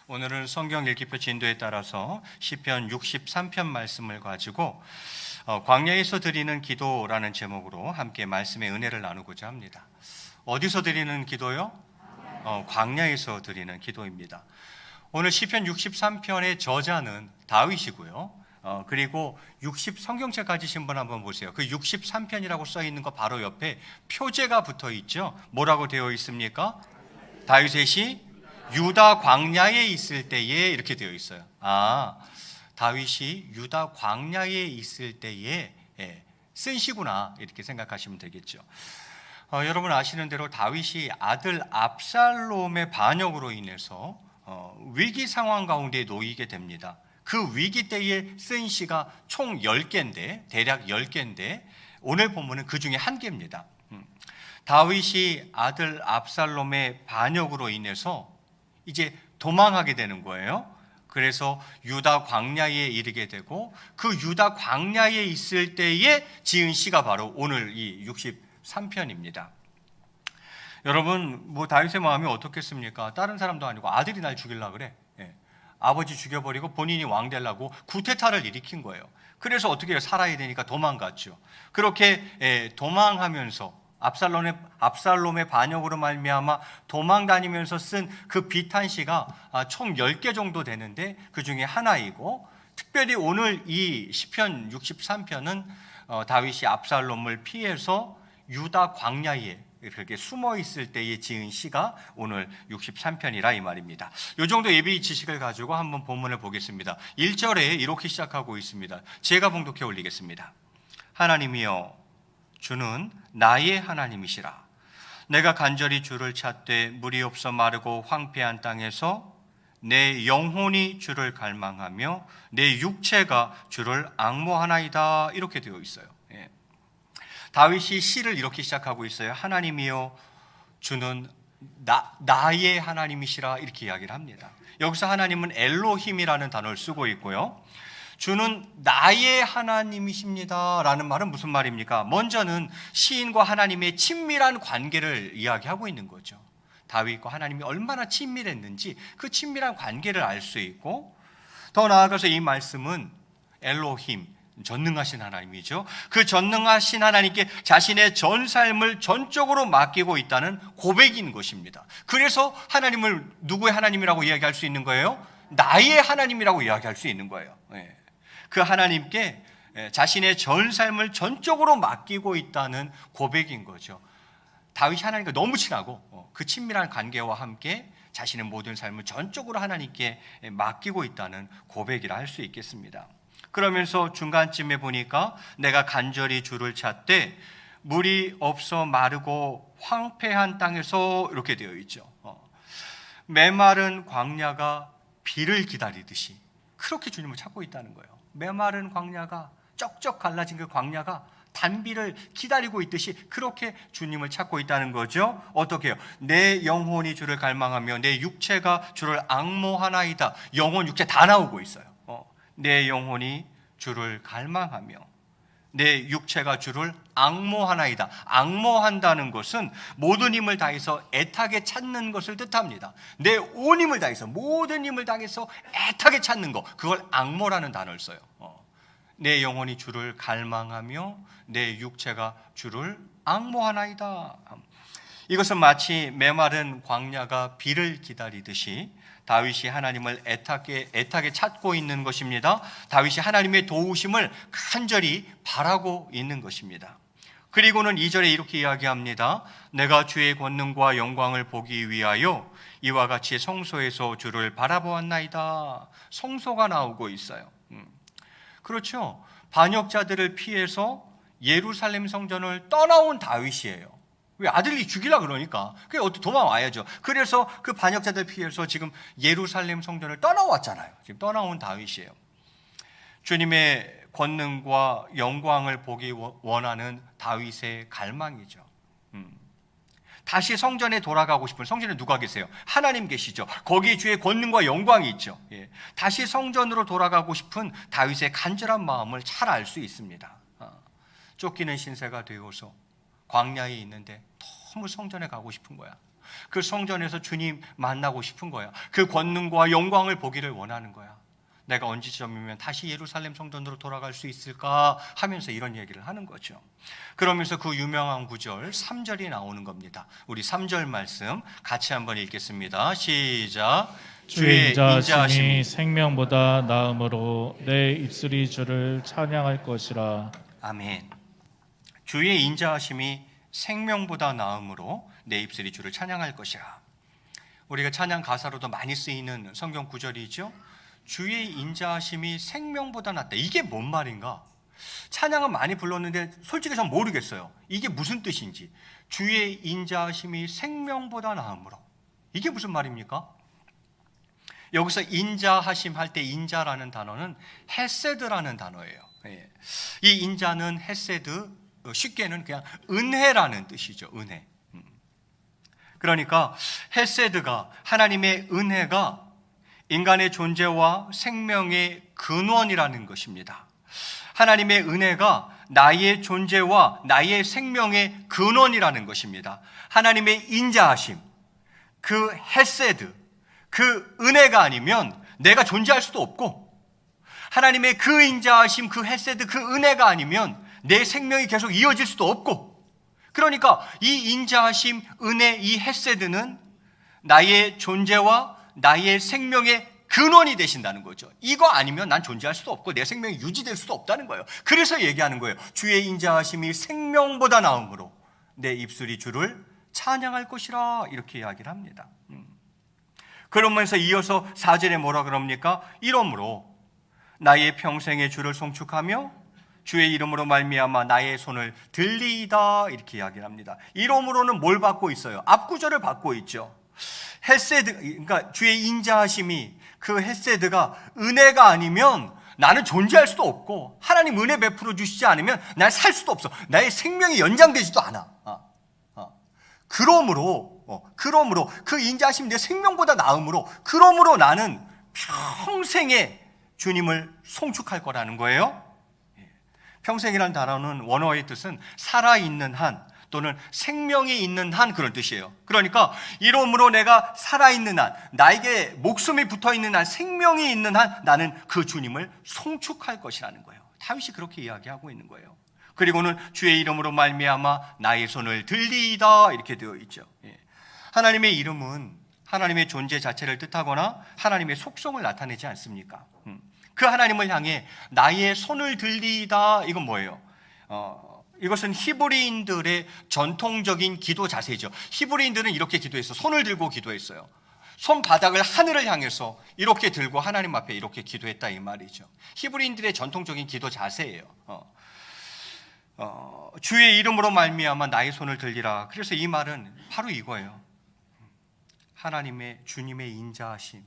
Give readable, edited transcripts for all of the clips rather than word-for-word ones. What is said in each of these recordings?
오늘은 성경 읽기표 진도에 따라서 시편 63편 말씀을 가지고 광야에서 드리는 기도라는 제목으로 함께 말씀의 은혜를 나누고자 합니다. 어디서 드리는 기도요? 광야에서 드리는 기도입니다. 오늘 시편 63편의 저자는 다윗이고요. 그리고 60 성경책 가지신 분 한번 보세요. 그 63편이라고 써 있는 거 바로 옆에 표제가 붙어 있죠. 뭐라고 되어 있습니까? 다윗의 시 유다 광야에 있을 때에 이렇게 되어 있어요. 다윗이 유다 광야에 있을 때에 쓴 시구나 이렇게 생각하시면 되겠죠. 여러분 아시는 대로 다윗이 아들 압살롬의 반역으로 인해서 위기 상황 가운데 놓이게 됩니다. 그 위기 때에 쓴 시가 총 10개인데 대략 10개인데 오늘 본문은 그 중에 한 개입니다. 다윗이 아들 압살롬의 반역으로 인해서 이제 도망하게 되는 거예요. 그래서 유다 광야에 이르게 되고 그 유다 광야에 있을 때에 지은 시가 바로 오늘 이 63편입니다. 여러분 다윗의 마음이 어떻겠습니까? 다른 사람도 아니고 아들이 날 죽이려고 그래. 아버지 죽여버리고 본인이 왕 되려고 쿠데타를 일으킨 거예요. 그래서 어떻게 해요? 살아야 되니까 도망갔죠. 그렇게 도망하면서 압살롬의 반역으로 말미암아 도망 다니면서 쓴 그 비탄시가 총 10개 정도 되는데 그 중에 하나이고, 특별히 오늘 이 시편 63편은 다윗이 압살롬을 피해서 유다 광야에 그렇게 숨어 있을 때에 지은 시가 오늘 63편이라 이 말입니다. 이 정도 예비 지식을 가지고 한번 본문을 보겠습니다. 1절에 이렇게 시작하고 있습니다. 제가 봉독해 올리겠습니다. 하나님이여 주는 나의 하나님이시라. 내가 간절히 주를 찾되 물이 없어 마르고 황폐한 땅에서 내 영혼이 주를 갈망하며 내 육체가 주를 앙모하나이다. 이렇게 되어 있어요. 다윗이 시를 이렇게 시작하고 있어요. 하나님이여 주는 나의 하나님이시라 이렇게 이야기를 합니다. 여기서 하나님은 엘로힘이라는 단어를 쓰고 있고요. 주는 나의 하나님이십니다 라는 말은 무슨 말입니까? 먼저는 시인과 하나님의 친밀한 관계를 이야기하고 있는 거죠. 다윗과 하나님이 얼마나 친밀했는지 그 친밀한 관계를 알 수 있고, 더 나아가서 이 말씀은 엘로힘, 전능하신 하나님이죠. 그 전능하신 하나님께 자신의 전 삶을 전적으로 맡기고 있다는 고백인 것입니다. 그래서 하나님을 누구의 하나님이라고 이야기할 수 있는 거예요? 나의 하나님이라고 이야기할 수 있는 거예요. 그 하나님께 자신의 전 삶을 전적으로 맡기고 있다는 고백인 거죠. 다윗이 하나님과 너무 친하고 그 친밀한 관계와 함께 자신의 모든 삶을 전적으로 하나님께 맡기고 있다는 고백이라 할 수 있겠습니다. 그러면서 중간쯤에 보니까 내가 간절히 주를 찾되 물이 없어 마르고 황폐한 땅에서 이렇게 되어 있죠. 메마른 광야가 비를 기다리듯이 그렇게 주님을 찾고 있다는 거예요. 메마른 광야가, 쩍쩍 갈라진 그 광야가 단비를 기다리고 있듯이 그렇게 주님을 찾고 있다는 거죠. 어떻게 해요? 내 영혼이 주를 갈망하며 내 육체가 주를 앙모하나이다. 영혼, 육체 다 나오고 있어요. 내 영혼이 주를 갈망하며 내 육체가 주를 앙모하나이다. 앙모한다는 것은 모든 힘을 다해서 애타게 찾는 것을 뜻합니다. 내 온 힘을 다해서, 모든 힘을 다해서 애타게 찾는 것, 그걸 앙모라는 단어를 써요. 내 영혼이 주를 갈망하며 내 육체가 주를 앙모하나이다. 이것은 마치 메마른 광야가 비를 기다리듯이 다윗이 하나님을 애타게 찾고 있는 것입니다. 다윗이 하나님의 도우심을 간절히 바라고 있는 것입니다. 그리고는 2절에 이렇게 이야기합니다. 내가 주의 권능과 영광을 보기 위하여 이와 같이 성소에서 주를 바라보았나이다. 성소가 나오고 있어요. 그렇죠. 반역자들을 피해서 예루살렘 성전을 떠나온 다윗이에요. 왜? 아들이 죽이려고 그러니까. 그게 어떻게 도망와야죠. 그래서 그 반역자들 피해서 지금 예루살렘 성전을 떠나왔잖아요. 지금 떠나온 다윗이에요. 주님의 권능과 영광을 보기 원하는 다윗의 갈망이죠. 다시 성전에 돌아가고 싶은, 성전에 누가 계세요? 하나님 계시죠. 거기에 주의 권능과 영광이 있죠. 다시 성전으로 돌아가고 싶은 다윗의 간절한 마음을 잘 알 수 있습니다. 쫓기는 신세가 되어서 광야에 있는데 너무 성전에 가고 싶은 거야. 그 성전에서 주님 만나고 싶은 거야. 그 권능과 영광을 보기를 원하는 거야. 내가 언제쯤이면 다시 예루살렘 성전으로 돌아갈 수 있을까 하면서 이런 얘기를 하는 거죠. 그러면서 그 유명한 구절 3절이 나오는 겁니다. 우리 3절 말씀 같이 한번 읽겠습니다. 시작. 주의 인자하심이 생명보다 나음으로 내 입술이 주를 찬양할 것이라. 아멘. 주의 인자하심이 생명보다 나음으로 내 입술이 주를 찬양할 것이라. 우리가 찬양 가사로도 많이 쓰이는 성경 구절이죠. 주의 인자하심이 생명보다 낫다. 이게 뭔 말인가? 찬양은 많이 불렀는데 솔직히 전 모르겠어요. 이게 무슨 뜻인지. 주의 인자하심이 생명보다 나음으로. 이게 무슨 말입니까? 여기서 인자하심 할 때 인자라는 단어는 헤세드라는 단어예요. 이 인자는 헤세드, 쉽게는 그냥 은혜라는 뜻이죠. 은혜. 그러니까 헤세드가, 하나님의 은혜가 인간의 존재와 생명의 근원이라는 것입니다. 하나님의 은혜가 나의 존재와 나의 생명의 근원이라는 것입니다. 하나님의 인자하심, 그 헤세드, 그 은혜가 아니면 내가 존재할 수도 없고, 하나님의 그 인자하심, 그 헤세드, 그 은혜가 아니면 내 생명이 계속 이어질 수도 없고, 그러니까 이 인자하심, 은혜, 이 헤세드는 나의 존재와 나의 생명의 근원이 되신다는 거죠. 이거 아니면 난 존재할 수도 없고 내 생명이 유지될 수도 없다는 거예요. 그래서 얘기하는 거예요. 주의 인자하심이 생명보다 나음으로 내 입술이 주를 찬양할 것이라, 이렇게 이야기를 합니다. 그러면서 이어서 4절에 뭐라 그럽니까? 이러므로 나의 평생의 주를 송축하며 주의 이름으로 말미암아 나의 손을 들리이다, 이렇게 이야기를 합니다. 이러므로는 뭘 받고 있어요? 앞구절을 받고 있죠. 헤세드, 그러니까 주의 인자하심이, 그 헤세드가 은혜가 아니면 나는 존재할 수도 없고, 하나님 은혜 베풀어 주시지 않으면 난 살 수도 없어. 나의 생명이 연장되지도 않아. 그러므로 그 인자하심이 내 생명보다 나음으로, 그러므로 나는 평생에 주님을 송축할 거라는 거예요. 평생이라는 단어는 원어의 뜻은 살아있는 한 또는 생명이 있는 한, 그런 뜻이에요. 그러니까 이러므로 내가 살아있는 한, 나에게 목숨이 붙어있는 한, 생명이 있는 한 나는 그 주님을 송축할 것이라는 거예요. 다윗이 그렇게 이야기하고 있는 거예요. 그리고는 주의 이름으로 말미암아 나의 손을 들리이다, 이렇게 되어 있죠. 하나님의 이름은 하나님의 존재 자체를 뜻하거나 하나님의 속성을 나타내지 않습니까? 그 하나님을 향해 나의 손을 들리이다, 이건 뭐예요? 이것은 히브리인들의 전통적인 기도 자세죠. 히브리인들은 이렇게 기도했어요. 손을 들고 기도했어요. 손바닥을 하늘을 향해서 이렇게 들고 하나님 앞에 이렇게 기도했다, 이 말이죠. 히브리인들의 전통적인 기도 자세예요. 주의 이름으로 말미암아 나의 손을 들리라. 그래서 이 말은 바로 이거예요. 하나님의, 주님의 인자하심,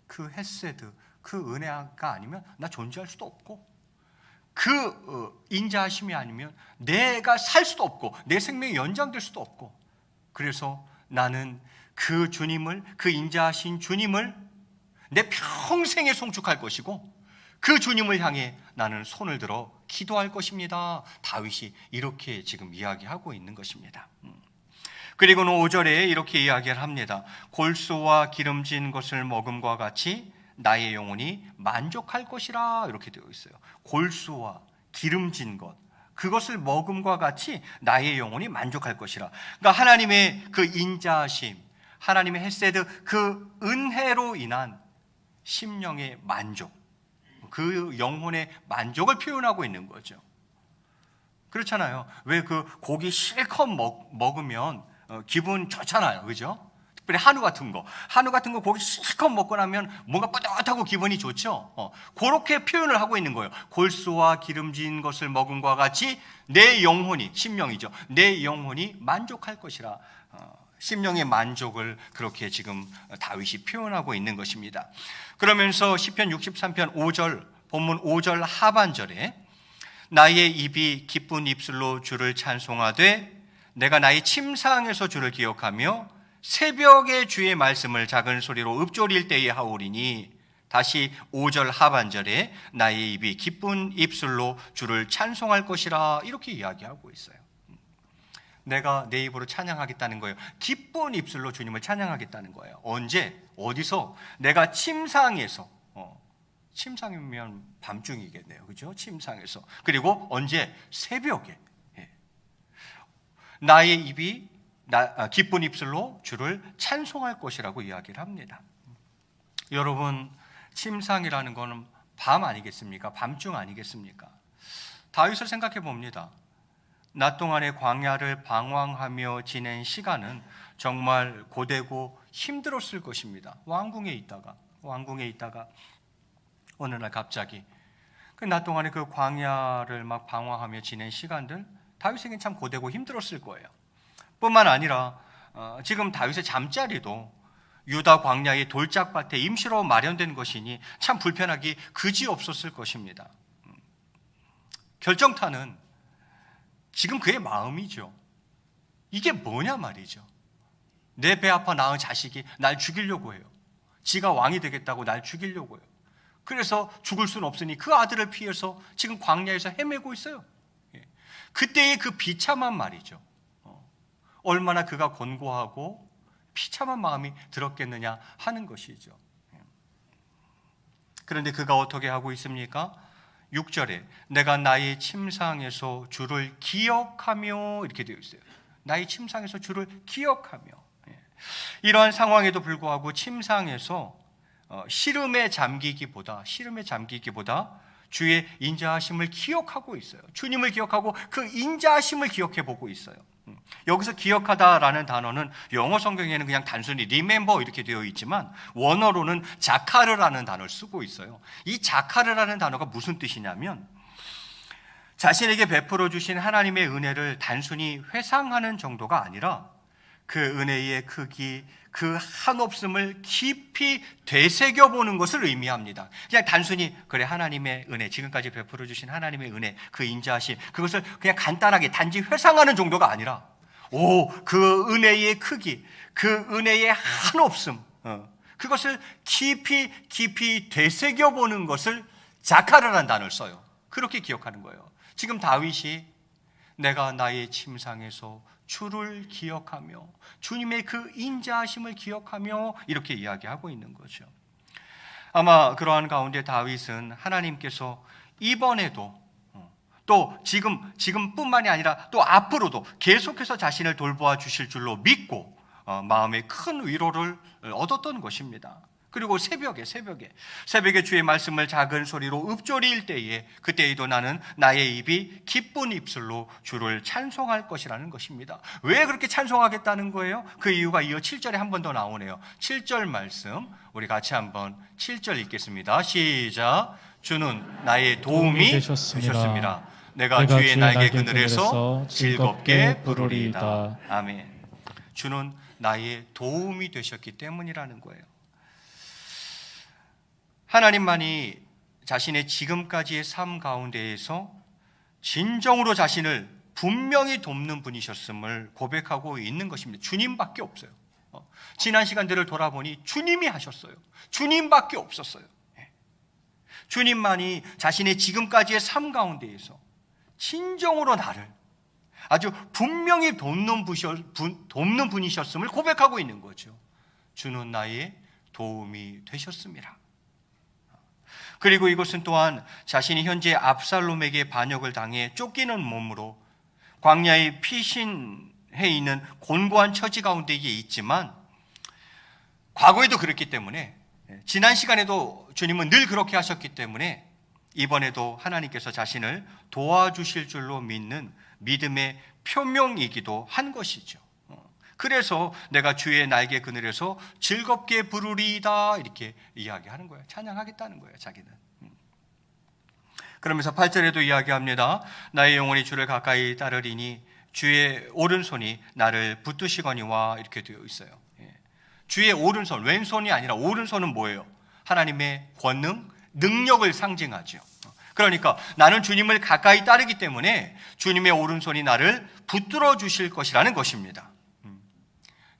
그 헤세드, 그 은혜가 아니면 나 존재할 수도 없고, 그 인자하심이 아니면 내가 살 수도 없고 내 생명이 연장될 수도 없고, 그래서 나는 그 주님을, 그 인자하신 주님을 내 평생에 송축할 것이고, 그 주님을 향해 나는 손을 들어 기도할 것입니다. 다윗이 이렇게 지금 이야기하고 있는 것입니다. 그리고는 5절에 이렇게 이야기를 합니다. 골수와 기름진 것을 먹음과 같이 나의 영혼이 만족할 것이라, 이렇게 되어 있어요. 골수와 기름진 것, 그것을 먹음과 같이 나의 영혼이 만족할 것이라. 그러니까 하나님의 그 인자하심, 하나님의 헤세드, 그 은혜로 인한 심령의 만족, 그 영혼의 만족을 표현하고 있는 거죠. 그렇잖아요. 왜 그 고기 실컷 먹으면 기분 좋잖아요. 그죠? 특별히 한우 같은 거 고기 실컷 먹고 나면 뭔가 뿌듯하고 기분이 좋죠. 그렇게 표현을 하고 있는 거예요. 골수와 기름진 것을 먹음과 같이 내 영혼이, 심령이죠, 내 영혼이 만족할 것이라. 심령의 만족을 그렇게 지금 다윗이 표현하고 있는 것입니다. 그러면서 시편 63편 5절, 본문 5절 하반절에 나의 입이 기쁜 입술로 주를 찬송하되 내가 나의 침상에서 주를 기억하며 새벽에 주의 말씀을 작은 소리로 읊조릴 때에 하오리니, 다시 5절 하반절에 나의 입이 기쁜 입술로 주를 찬송할 것이라, 이렇게 이야기하고 있어요. 내가 내 입으로 찬양하겠다는 거예요. 기쁜 입술로 주님을 찬양하겠다는 거예요. 언제? 어디서? 내가 침상에서. 침상이면 밤중이겠네요. 그죠? 침상에서. 그리고 언제? 새벽에. 나의 입이 기쁜 입술로 주를 찬송할 것이라고 이야기를 합니다. 여러분, 침상이라는 거는 밤 아니겠습니까? 밤중 아니겠습니까? 다윗을 생각해 봅니다. 낮 동안의 광야를 방황하며 지낸 시간은 정말 고되고 힘들었을 것입니다. 왕궁에 있다가 어느 날 갑자기 그 낮 동안에 그 광야를 막 방황하며 지낸 시간들, 다윗에겐 참 고되고 힘들었을 거예요. 뿐만 아니라 지금 다윗의 잠자리도 유다 광야의 돌짝밭에 임시로 마련된 것이니 참 불편하기 그지없었을 것입니다. 결정타는 지금 그의 마음이죠. 이게 뭐냐 말이죠. 내 배 아파 낳은 자식이 날 죽이려고 해요. 지가 왕이 되겠다고 날 죽이려고 해요. 그래서 죽을 수는 없으니 그 아들을 피해서 지금 광야에서 헤매고 있어요. 그때의 그 비참한 말이죠. 얼마나 그가 곤고하고 비참한 마음이 들었겠느냐 하는 것이죠. 그런데 그가 어떻게 하고 있습니까? 6절에 내가 나의 침상에서 주를 기억하며 이렇게 되어 있어요. 나의 침상에서 주를 기억하며. 이러한 상황에도 불구하고 침상에서 시름에 잠기기보다 주의 인자하심을 기억하고 있어요. 주님을 기억하고 그 인자하심을 기억해 보고 있어요. 여기서 기억하다라는 단어는 영어 성경에는 그냥 단순히 remember 이렇게 되어 있지만 원어로는 자카르라는 단어를 쓰고 있어요. 이 자카르라는 단어가 무슨 뜻이냐면 자신에게 베풀어 주신 하나님의 은혜를 단순히 회상하는 정도가 아니라 그 은혜의 크기, 그 한없음을 깊이 되새겨보는 것을 의미합니다. 그냥 단순히 그래 하나님의 은혜, 지금까지 베풀어 주신 하나님의 은혜, 그 인자하심, 그것을 그냥 간단하게 단지 회상하는 정도가 아니라 그 은혜의 크기, 그 은혜의 한없음, 그것을 깊이 되새겨보는 것을 자카르라는 단어를 써요. 그렇게 기억하는 거예요. 지금 다윗이 내가 나의 침상에서 주를 기억하며 주님의 그 인자하심을 기억하며 이렇게 이야기하고 있는 거죠. 아마 그러한 가운데 다윗은 하나님께서 이번에도 또 지금뿐만이 아니라 또 앞으로도 계속해서 자신을 돌보아 주실 줄로 믿고 마음에 큰 위로를 얻었던 것입니다. 그리고 새벽에 주의 말씀을 작은 소리로 읊조리일 때에 그때에도 나는 나의 입이 기쁜 입술로 주를 찬송할 것이라는 것입니다. 왜 그렇게 찬송하겠다는 거예요? 그 이유가 이어 7절에 한 번 더 나오네요. 7절 말씀 우리 같이 한번 7절 읽겠습니다. 시작. 주는 나의 도움이 되셨습니다. 내가 주의 날개 그늘에서 즐겁게 부르리이다. 아멘. 주는 나의 도움이 되셨기 때문이라는 거예요. 하나님만이 자신의 지금까지의 삶 가운데에서 진정으로 자신을 분명히 돕는 분이셨음을 고백하고 있는 것입니다. 주님밖에 없어요. 지난 시간들을 돌아보니 주님이 하셨어요. 주님밖에 없었어요. 주님만이 자신의 지금까지의 삶 가운데에서 진정으로 나를 아주 분명히 돕는 분이셨음을 고백하고 있는 거죠. 주는 나의 도움이 되셨습니다. 그리고 이것은 또한 자신이 현재 압살롬에게 반역을 당해 쫓기는 몸으로 광야에 피신해 있는 곤고한 처지 가운데 있지만 과거에도 그랬기 때문에 지난 시간에도 주님은 늘 그렇게 하셨기 때문에 이번에도 하나님께서 자신을 도와주실 줄로 믿는 믿음의 표명이기도 한 것이죠. 그래서 내가 주의 날개 그늘에서 즐겁게 부르리이다 이렇게 이야기하는 거예요. 찬양하겠다는 거예요, 자기는. 그러면서 8절에도 이야기합니다. 나의 영혼이 주를 가까이 따르리니 주의 오른손이 나를 붙드시거니와 이렇게 되어 있어요. 주의 오른손, 왼손이 아니라 오른손은 뭐예요? 하나님의 권능, 능력을 상징하죠. 그러니까 나는 주님을 가까이 따르기 때문에 주님의 오른손이 나를 붙들어 주실 것이라는 것입니다.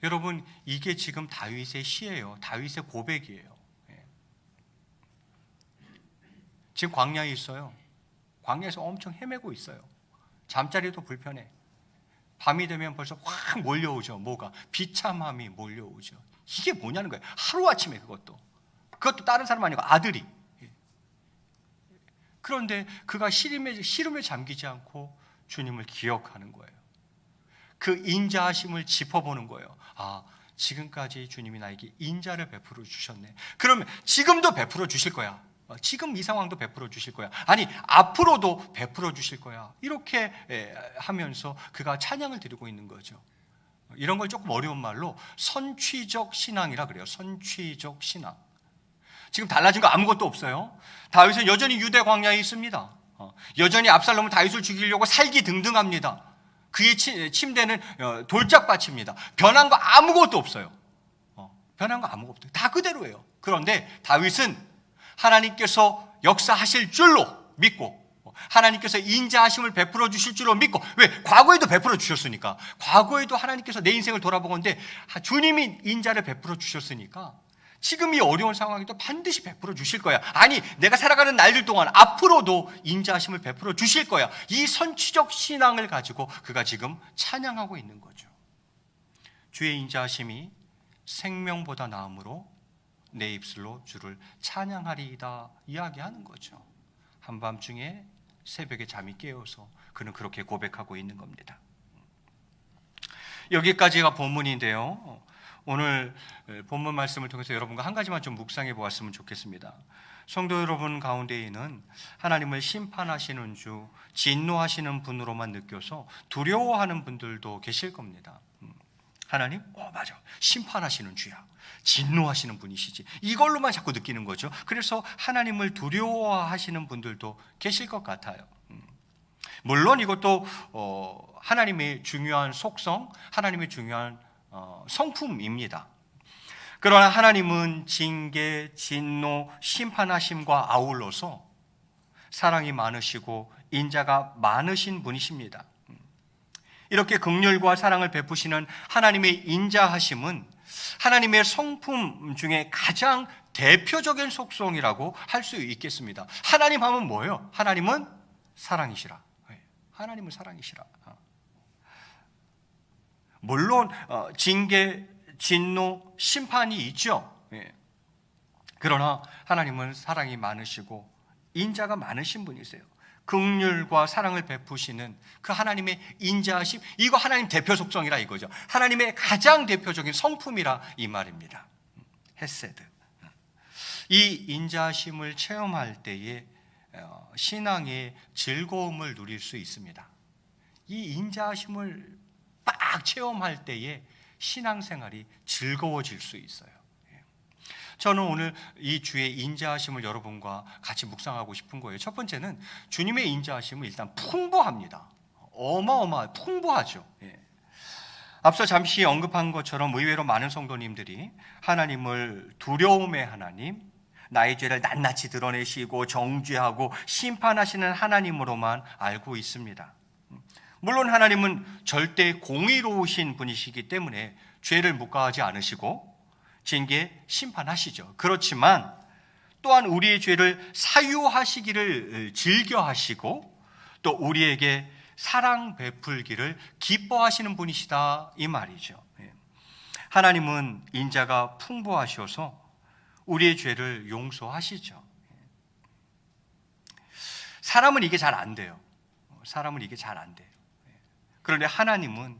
여러분, 이게 지금 다윗의 시예요. 다윗의 고백이에요. 지금 광야에 있어요. 광야에서 엄청 헤매고 있어요. 잠자리도 불편해. 밤이 되면 벌써 확 몰려오죠. 뭐가? 비참함이 몰려오죠. 이게 뭐냐는 거예요. 하루아침에 그것도 다른 사람 아니고 아들이. 그런데 그가 시름에 잠기지 않고 주님을 기억하는 거예요. 그 인자하심을 짚어보는 거예요. 아, 지금까지 주님이 나에게 인자를 베풀어 주셨네. 그러면 지금도 베풀어 주실 거야. 지금 이 상황도 베풀어 주실 거야. 아니, 앞으로도 베풀어 주실 거야. 이렇게 하면서 그가 찬양을 드리고 있는 거죠. 이런 걸 조금 어려운 말로 선취적 신앙이라 그래요. 선취적 신앙. 지금 달라진 거 아무것도 없어요. 다윗은 여전히 유대 광야에 있습니다. 여전히 압살롬은 다윗을 죽이려고 살기등등합니다. 그의 침대는 돌짝밭입니다. 변한 거 아무것도 없어요. 변한 거 아무것도 없어요. 다 그대로예요. 그런데 다윗은 하나님께서 역사하실 줄로 믿고, 하나님께서 인자하심을 베풀어 주실 줄로 믿고, 왜? 과거에도 베풀어 주셨으니까. 과거에도 하나님께서 내 인생을 돌아보건대 주님이 인자를 베풀어 주셨으니까 지금 이 어려운 상황에도 반드시 베풀어 주실 거야. 아니, 내가 살아가는 날들 동안 앞으로도 인자하심을 베풀어 주실 거야. 이 선취적 신앙을 가지고 그가 지금 찬양하고 있는 거죠. 주의 인자하심이 생명보다 나음으로 내 입술로 주를 찬양하리이다 이야기하는 거죠. 한밤중에 새벽에 잠이 깨어서 그는 그렇게 고백하고 있는 겁니다. 여기까지가 본문인데요. 오늘 본문 말씀을 통해서 여러분과 한 가지만 좀 묵상해 보았으면 좋겠습니다. 성도 여러분 가운데에는 하나님을 심판하시는 주, 진노하시는 분으로만 느껴서 두려워하는 분들도 계실 겁니다. 하나님? 맞아. 심판하시는 주야. 진노하시는 분이시지. 이걸로만 자꾸 느끼는 거죠. 그래서 하나님을 두려워하시는 분들도 계실 것 같아요. 물론 이것도 하나님의 중요한 속성, 하나님의 중요한 성품입니다. 그러나 하나님은 징계, 진노, 심판하심과 아울러서 사랑이 많으시고 인자가 많으신 분이십니다. 이렇게 긍휼과 사랑을 베푸시는 하나님의 인자하심은 하나님의 성품 중에 가장 대표적인 속성이라고 할 수 있겠습니다. 하나님 하면 뭐예요? 하나님은 사랑이시라. 하나님은 사랑이시라. 물론 징계, 진노, 심판이 있죠. 그러나 하나님은 사랑이 많으시고 인자가 많으신 분이세요. 긍휼과 사랑을 베푸시는 그 하나님의 인자하심, 이거 하나님 대표 속성이라 이거죠. 하나님의 가장 대표적인 성품이라 이 말입니다. 헤세드. 이 인자하심을 체험할 때에 신앙의 즐거움을 누릴 수 있습니다. 이 인자하심을 딱 체험할 때에 신앙생활이 즐거워질 수 있어요. 저는 오늘 이 주의 인자하심을 여러분과 같이 묵상하고 싶은 거예요. 첫 번째는 주님의 인자하심은 일단 풍부합니다. 풍부하죠. 앞서 잠시 언급한 것처럼 의외로 많은 성도님들이 하나님을 두려움의 하나님, 나의 죄를 낱낱이 드러내시고 정죄하고 심판하시는 하나님으로만 알고 있습니다. 물론 하나님은 절대 공의로우신 분이시기 때문에 죄를 묵과하지 않으시고 징계, 심판하시죠. 그렇지만 또한 우리의 죄를 사유하시기를 즐겨하시고 또 우리에게 사랑 베풀기를 기뻐하시는 분이시다 이 말이죠. 하나님은 인자가 풍부하셔서 우리의 죄를 용서하시죠. 사람은 이게 잘 안 돼요. 사람은 이게 잘 안 돼요. 그런데 하나님은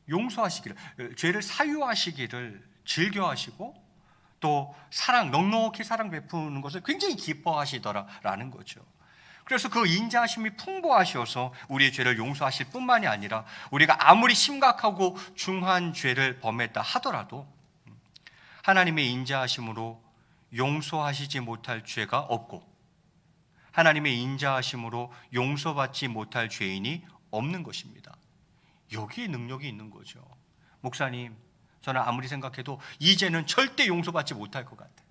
용서하시기를, 죄를 사유하시기를 즐겨하시고 또 넉넉히 사랑 베푸는 것을 굉장히 기뻐하시더라라는 거죠. 그래서 그 인자하심이 풍부하셔서 우리의 죄를 용서하실 뿐만이 아니라 우리가 아무리 심각하고 중한 죄를 범했다 하더라도 하나님의 인자하심으로 용서하시지 못할 죄가 없고 하나님의 인자하심으로 용서받지 못할 죄인이 없는 것입니다. 여기에 능력이 있는 거죠. 목사님, 저는 아무리 생각해도 이 죄는 절대 용서받지 못할 것 같아요.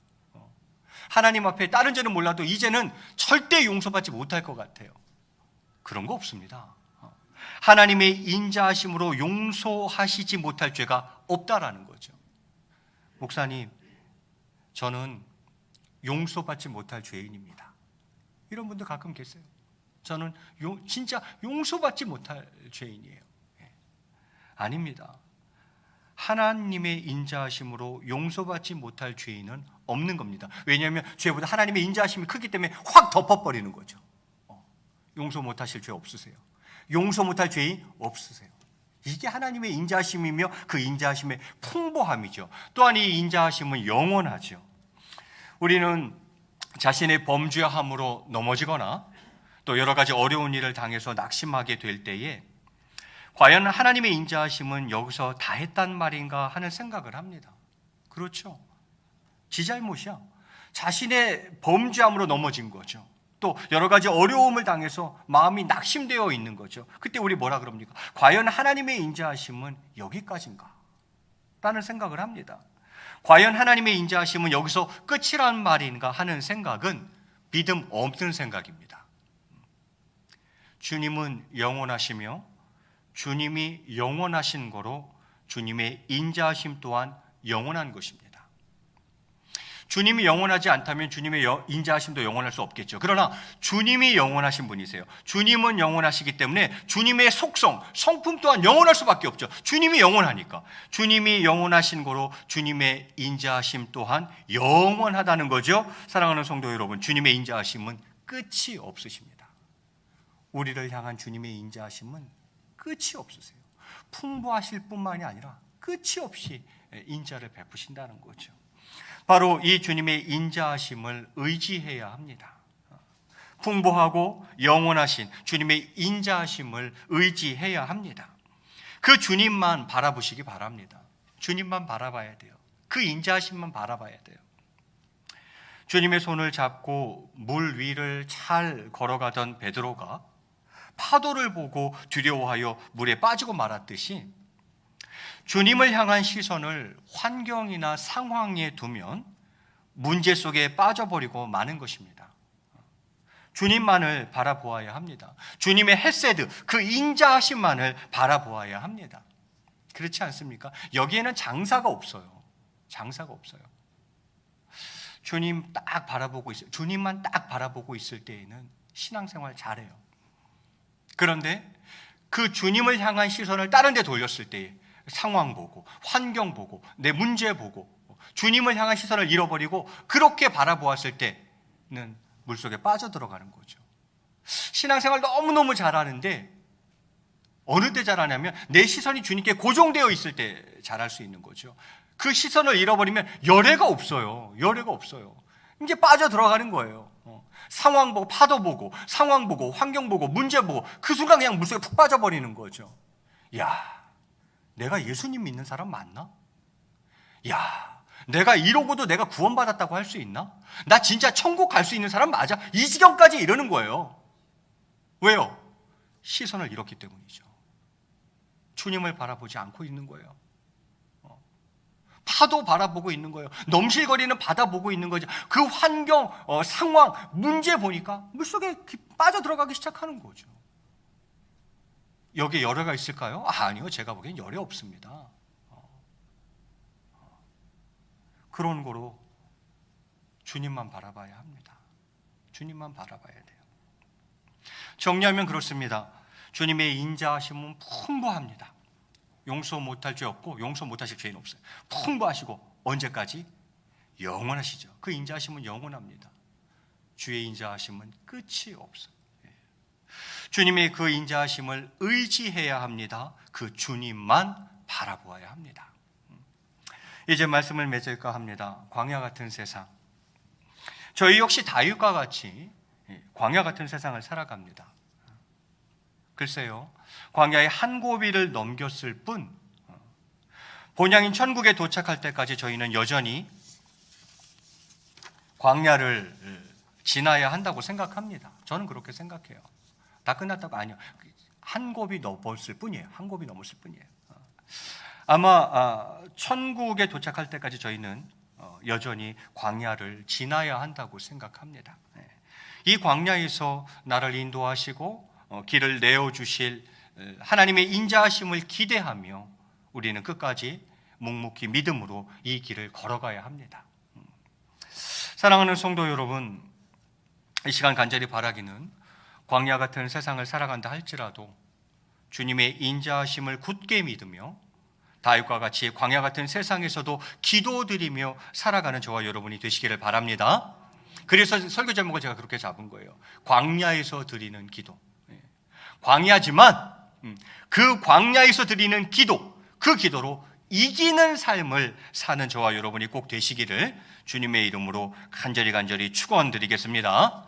하나님 앞에 다른 죄는 몰라도 이 죄는 절대 용서받지 못할 것 같아요. 그런 거 없습니다. 하나님의 인자하심으로 용서하시지 못할 죄가 없다라는 거죠. 목사님, 저는 용서받지 못할 죄인입니다. 이런 분들 가끔 계세요. 저는 진짜 용서받지 못할 죄인이에요. 아닙니다. 하나님의 인자하심으로 용서받지 못할 죄인은 없는 겁니다. 왜냐하면 죄보다 하나님의 인자하심이 크기 때문에 확 덮어버리는 거죠. 용서 못하실 죄 없으세요. 용서 못할 죄인 없으세요. 이게 하나님의 인자하심이며 그 인자하심의 풍부함이죠. 또한 이 인자하심은 영원하죠. 우리는 자신의 범죄함으로 넘어지거나 또 여러 가지 어려운 일을 당해서 낙심하게 될 때에 과연 하나님의 인자하심은 여기서 다 했단 말인가 하는 생각을 합니다. 그렇죠. 지 잘못이야. 자신의 범죄함으로 넘어진 거죠. 또 여러 가지 어려움을 당해서 마음이 낙심되어 있는 거죠. 그때 우리 뭐라 그럽니까? 과연 하나님의 인자하심은 여기까지인가? 라는 생각을 합니다. 과연 하나님의 인자하심은 여기서 끝이란 말인가 하는 생각은 믿음 없는 생각입니다. 주님은 영원하시며 주님이 영원하신 거로 주님의 인자하심 또한 영원한 것입니다. 주님이 영원하지 않다면 주님의 인자하심도 영원할 수 없겠죠. 그러나 주님이 영원하신 분이세요. 주님은 영원하시기 때문에 주님의 속성, 성품 또한 영원할 수밖에 없죠. 주님이 영원하니까. 주님이 영원하신 거로 주님의 인자하심 또한 영원하다는 거죠. 사랑하는 성도 여러분, 주님의 인자하심은 끝이 없으십니다. 우리를 향한 주님의 인자하심은 끝이 없으세요. 풍부하실 뿐만이 아니라 끝이 없이 인자를 베푸신다는 거죠. 바로 이 주님의 인자하심을 의지해야 합니다. 풍부하고 영원하신 주님의 인자하심을 의지해야 합니다. 그 주님만 바라보시기 바랍니다. 주님만 바라봐야 돼요. 그 인자하심만 바라봐야 돼요. 주님의 손을 잡고 물 위를 잘 걸어가던 베드로가 파도를 보고 두려워하여 물에 빠지고 말았듯이 주님을 향한 시선을 환경이나 상황에 두면 문제 속에 빠져버리고 마는 것입니다. 주님만을 바라보아야 합니다. 주님의 헤세드, 그 인자하심만을 바라보아야 합니다. 그렇지 않습니까? 여기에는 장사가 없어요. 장사가 없어요. 주님 딱 바라보고 있어요. 주님만 딱 바라보고 있을 때에는 신앙생활 잘해요. 그런데 그 주님을 향한 시선을 다른 데 돌렸을 때에 상황 보고 환경 보고 내 문제 보고 주님을 향한 시선을 잃어버리고 그렇게 바라보았을 때는 물속에 빠져들어가는 거죠. 신앙생활 너무너무 잘하는데 어느 때 잘하냐면 내 시선이 주님께 고정되어 있을 때 잘할 수 있는 거죠. 그 시선을 잃어버리면 열애가 없어요. 열애가 없어요. 이제 빠져들어가는 거예요. 상황 보고 파도 보고 상황 보고 환경 보고 문제 보고 그 순간 그냥 물속에 푹 빠져버리는 거죠. 야, 내가 예수님 믿는 사람 맞나? 야, 내가 이러고도 내가 구원받았다고 할 수 있나? 나 진짜 천국 갈 수 있는 사람 맞아? 이 지경까지 이러는 거예요. 왜요? 시선을 잃었기 때문이죠. 주님을 바라보지 않고 있는 거예요. 파도 바라보고 있는 거예요. 넘실거리는 바다 보고 있는 거죠. 그 환경, 상황, 문제 보니까 물속에 빠져 들어가기 시작하는 거죠. 여기에 열애가 있을까요? 아니요. 제가 보기엔 열애 없습니다. 그런 거로 주님만 바라봐야 합니다. 주님만 바라봐야 돼요. 정리하면 그렇습니다. 주님의 인자하심은 풍부합니다. 용서 못할 죄 없고 용서 못하실 죄는 없어요. 풍부하시고 언제까지? 영원하시죠. 그 인자하심은 영원합니다. 주의 인자하심은 끝이 없어요. 주님의 그 인자하심을 의지해야 합니다. 그 주님만 바라보아야 합니다. 이제 말씀을 맺을까 합니다. 광야 같은 세상. 저희 역시 다윗과 같이 광야 같은 세상을 살아갑니다. 글쎄요, 광야의 한 고비를 넘겼을 뿐 본향인 천국에 도착할 때까지 저희는 여전히 광야를 지나야 한다고 생각합니다. 저는 그렇게 생각해요. 다 끝났다고? 아니요. 한 곱이 넘었을 뿐이에요. 한 곱이 넘었을 뿐이에요. 아마 천국에 도착할 때까지 저희는 여전히 광야를 지나야 한다고 생각합니다. 이 광야에서 나를 인도하시고 길을 내어주실 하나님의 인자하심을 기대하며 우리는 끝까지 묵묵히 믿음으로 이 길을 걸어가야 합니다. 사랑하는 성도 여러분, 이 시간 간절히 바라기는 광야 같은 세상을 살아간다 할지라도 주님의 인자하심을 굳게 믿으며 다윗과 같이 광야 같은 세상에서도 기도드리며 살아가는 저와 여러분이 되시기를 바랍니다. 그래서 설교 제목을 제가 그렇게 잡은 거예요. 광야에서 드리는 기도. 광야지만 그 광야에서 드리는 기도, 그 기도로 이기는 삶을 사는 저와 여러분이 꼭 되시기를 주님의 이름으로 간절히 축원드리겠습니다.